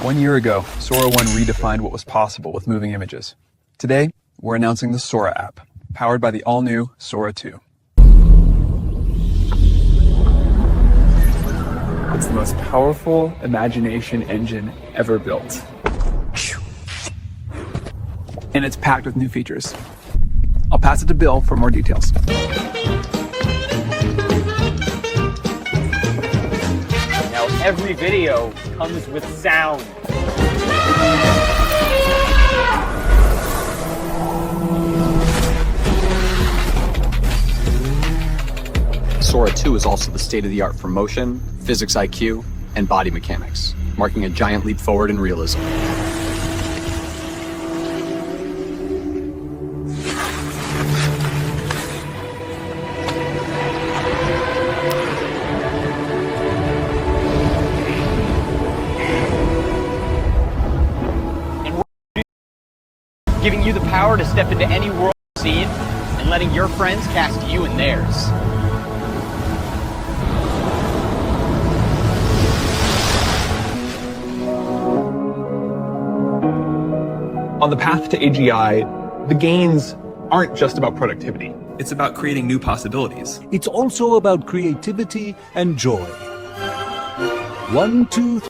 1 year ago, Sora 1 redefined what was possible with moving images. Today, we're announcing the Sora app, powered by the all-new Sora 2. It's the most powerful imagination engine ever built. And it's packed with new features. I'll pass it to Bill for more details. Now every video comes with sound. Sora 2 is also the state-of-the-art for motion, physics IQ, and body mechanics, marking a giant leap forward in realism. Giving you the power to step into any world scene and letting your friends cast you in theirs. On the path to AGI, the gains aren't just about productivity. It's about creating new possibilities. It's also about creativity and joy. 1, 2, 3.